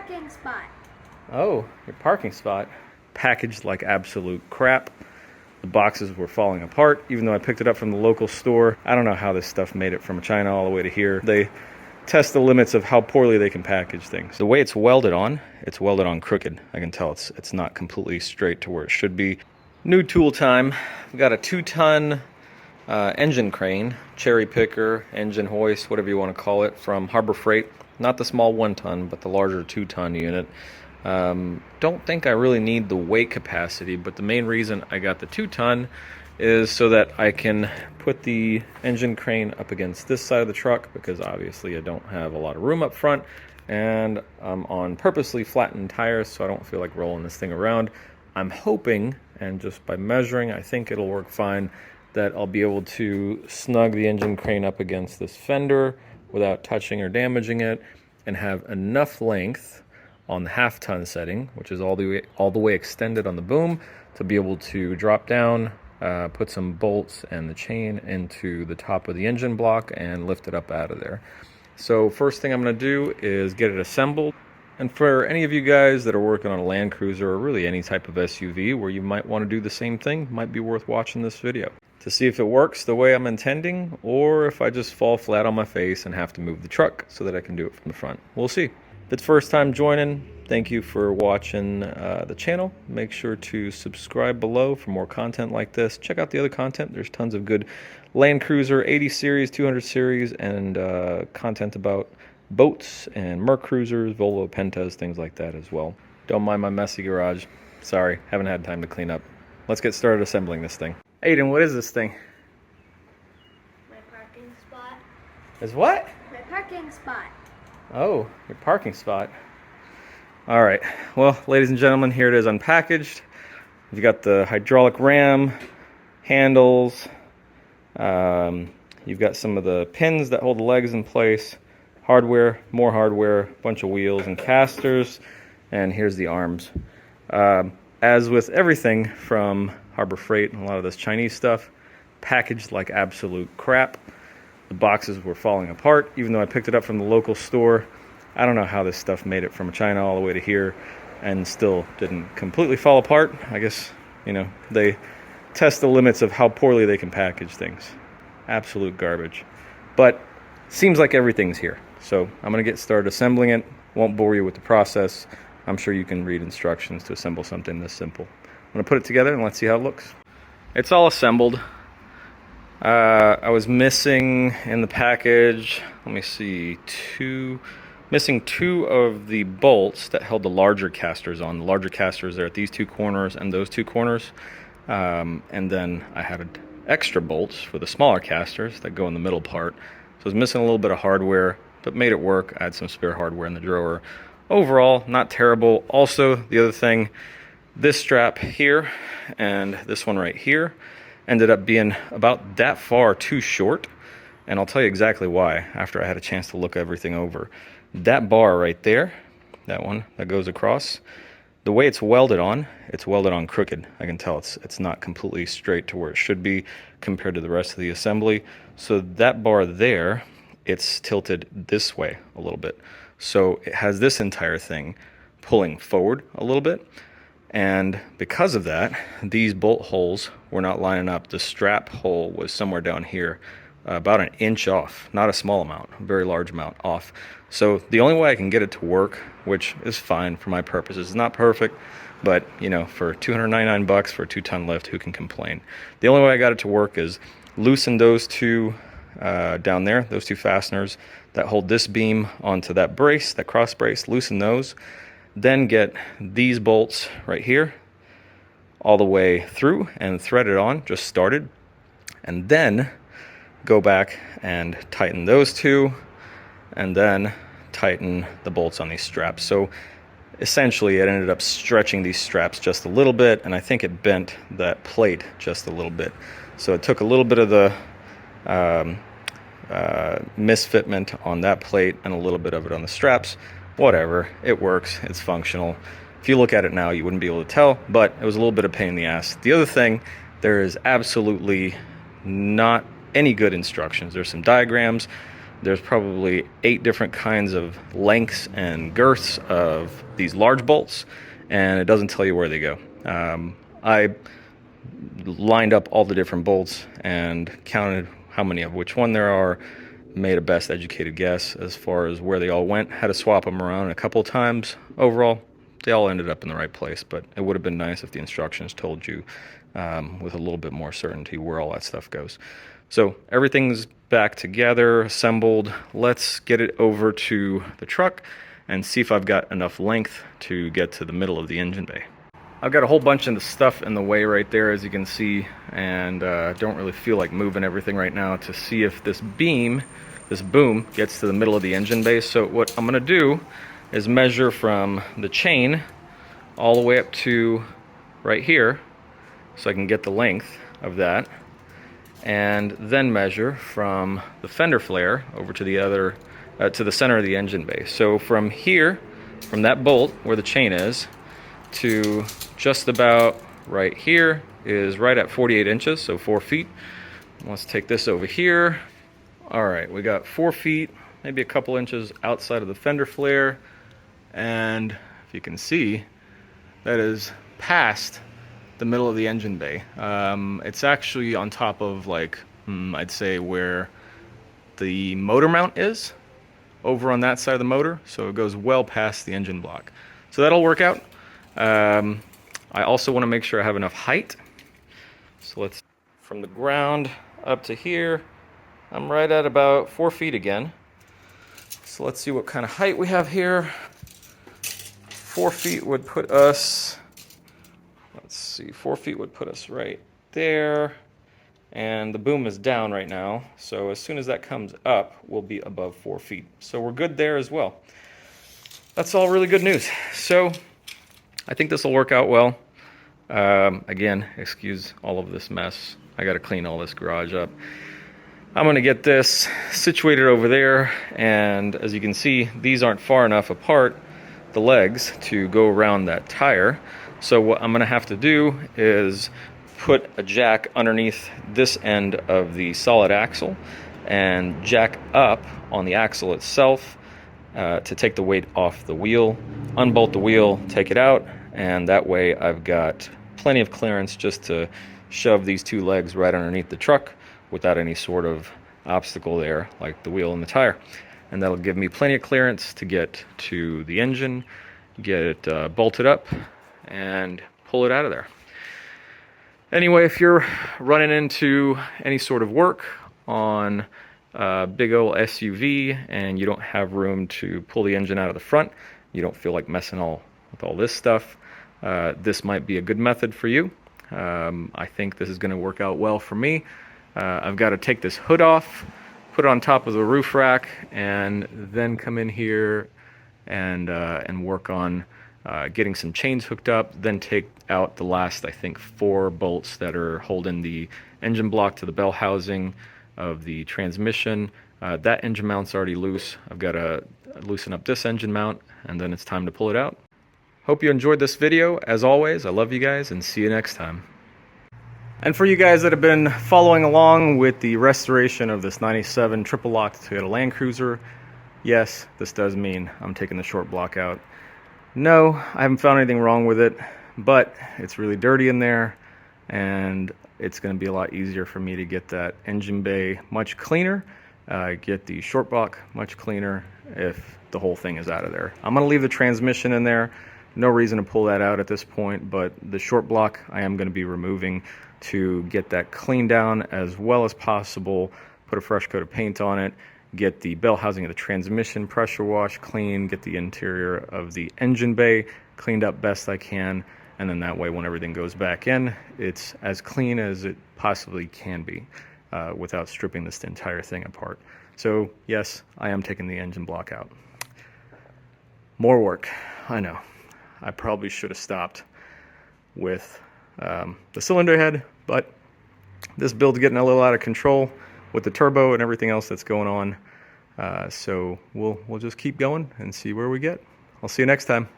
parking spot. Oh, your parking spot. Packaged like absolute crap. The boxes were falling apart, even though I picked it up from the local store. I don't know how this stuff made it from China all the way to here. They test the limits of how poorly they can package things. The way it's welded on crooked. I can tell it's not completely straight to where it should be. New tool time. We've got a 2-ton engine crane, cherry picker, engine hoist, whatever you want to call it, from Harbor Freight. Not the small 1-ton, but the larger 2-ton unit. Don't think I really need the weight capacity, but the main reason I got the 2-ton is so that I can put the engine crane up against this side of the truck, because obviously I don't have a lot of room up front, and I'm on purposely flattened tires so I don't feel like rolling this thing around. I'm hoping, and just by measuring, I think it'll work fine, that I'll be able to snug the engine crane up against this fender without touching or damaging it, and have enough length on the 1/2-ton setting, which is all the way extended on the boom, to be able to drop down, put some bolts and the chain into the top of the engine block and lift it up out of there. So first thing I'm going to do is get it assembled. And for any of you guys that are working on a Land Cruiser or really any type of SUV where you might want to do the same thing, might be worth watching this video to see if it works the way I'm intending, or if I just fall flat on my face and have to move the truck so that I can do it from the front. We'll see. If it's first time joining, thank you for watching the channel. Make sure to subscribe below for more content like this. Check out the other content. There's tons of good Land Cruiser 80 series, 200 series, and content about boats and Merc Cruisers, Volvo Pentas, things like that as well. Don't mind my messy garage. Sorry, haven't had time to clean up. Let's get started assembling this thing. Aiden, what is this thing? My parking spot. Is what? My parking spot. Oh, your parking spot. All right. Well, ladies and gentlemen, here it is unpackaged. You've got the hydraulic ram, handles. You've got some of the pins that hold the legs in place. Hardware, more hardware, bunch of wheels and casters. And here's the arms. As with everything from Harbor Freight and a lot of this Chinese stuff, packaged like absolute crap. The boxes were falling apart, even though I picked it up from the local store. I don't know how this stuff made it from China all the way to here and still didn't completely fall apart. I guess, they test the limits of how poorly they can package things. Absolute garbage. But seems like everything's here. So I'm going to get started assembling it. Won't bore you with the process. I'm sure you can read instructions to assemble something this simple. I'm going to put it together and let's see how it looks. It's all assembled. I was missing in the package, let me see, missing 2 of the bolts that held the larger casters on. The larger casters are at these 2 corners and those 2 corners. And then I had extra bolts for the smaller casters that go in the middle part. So I was missing a little bit of hardware, but made it work. I had some spare hardware in the drawer. Overall, not terrible. Also, the other thing, this strap here and this one right here ended up being about that far too short, and I'll tell you exactly why after I had a chance to look everything over. That bar right there, that one that goes across, the way it's welded on crooked. I can tell it's not completely straight to where it should be compared to the rest of the assembly. So that bar there, it's tilted this way a little bit. So it has this entire thing pulling forward a little bit. And because of that, these bolt holes were not lining up. The strap hole was somewhere down here, about 1 inch off. Not a small amount, a very large amount off. So the only way I can get it to work, which is fine for my purposes, it's not perfect, but for $299 for a 2-ton lift, who can complain? The only way I got it to work is loosen those 2 down there, those 2 fasteners that hold this beam onto that brace, that cross brace, loosen those. Then get these bolts right here all the way through and thread it on, just started. And then go back and tighten those 2, and then tighten the bolts on these straps. So essentially it ended up stretching these straps just a little bit, and I think it bent that plate just a little bit. So it took a little bit of the misfitment on that plate and a little bit of it on the straps. Whatever, it works, it's functional. If you look at it now, you wouldn't be able to tell, but it was a little bit of pain in the ass. The other thing, there is absolutely not any good instructions. There's some diagrams, there's probably 8 different kinds of lengths and girths of these large bolts, and it doesn't tell you where they go. I lined up all the different bolts and counted how many of which one there are, made a best educated guess as far as where they all went. Had to swap them around a couple of times. Overall, they all ended up in the right place, but it would have been nice if the instructions told you with a little bit more certainty where all that stuff goes. So everything's back together, assembled. Let's get it over to the truck and see if I've got enough length to get to the middle of the engine bay. I've got a whole bunch of the stuff in the way right there, as you can see, and don't really feel like moving everything right now to see if this boom gets to the middle of the engine bay. So what I'm gonna do is measure from the chain all the way up to right here, so I can get the length of that, and then measure from the fender flare over to the other, to the center of the engine bay. So from here, from that bolt where the chain is, to just about right here is right at 48 inches, so 4 feet. Let's take this over here. All right, we got 4 feet, maybe a couple inches outside of the fender flare, and if you can see, that is past the middle of the engine bay. It's actually on top of, like, I'd say where the motor mount is, over on that side of the motor, so it goes well past the engine block. So that'll work out. I also want to make sure I have enough height. So let's, from the ground up to here, I'm right at about 4 feet again. So let's see what kind of height we have here. 4 feet would put us, let's see, 4 feet would put us right there. And the boom is down right now. So as soon as that comes up, we'll be above 4 feet. So we're good there as well. That's all really good news. So I think this will work out well. Again, excuse all of this mess. I got to clean all this garage up. I'm going to get this situated over there, and as you can see, these aren't far enough apart, the legs, to go around that tire. So what I'm going to have to do is put a jack underneath this end of the solid axle and jack up on the axle itself to take the weight off the wheel, unbolt the wheel, take it out, and that way I've got plenty of clearance just to shove these 2 legs right underneath the truck without any sort of obstacle there, like the wheel and the tire. And that'll give me plenty of clearance to get to the engine, get it bolted up, and pull it out of there. Anyway, if you're running into any sort of work on a big old SUV and you don't have room to pull the engine out of the front, you don't feel like messing with all this stuff, this might be a good method for you. I think this is going to work out well for me. I've got to take this hood off, put it on top of the roof rack, and then come in here and work on getting some chains hooked up, then take out the last, I think, 4 bolts that are holding the engine block to the bell housing of the transmission. That engine mount's already loose. I've got to loosen up this engine mount, and then it's time to pull it out. Hope you enjoyed this video. As always, I love you guys, and see you next time. And for you guys that have been following along with the restoration of this 97 triple lock Toyota Land Cruiser, yes, this does mean I'm taking the short block out. No, I haven't found anything wrong with it, but it's really dirty in there, and it's going to be a lot easier for me to get that engine bay much cleaner, get the short block much cleaner if the whole thing is out of there. I'm going to leave the transmission in there. No reason to pull that out at this point, but the short block I am going to be removing to get that cleaned down as well as possible, put a fresh coat of paint on it, get the bell housing of the transmission pressure wash clean, get the interior of the engine bay cleaned up best I can, and then that way when everything goes back in, it's as clean as it possibly can be without stripping this entire thing apart. So yes, I am taking the engine block out. More work, I know. I probably should have stopped with the cylinder head, but this build's getting a little out of control with the turbo and everything else that's going on. So we'll just keep going and see where we get. I'll see you next time.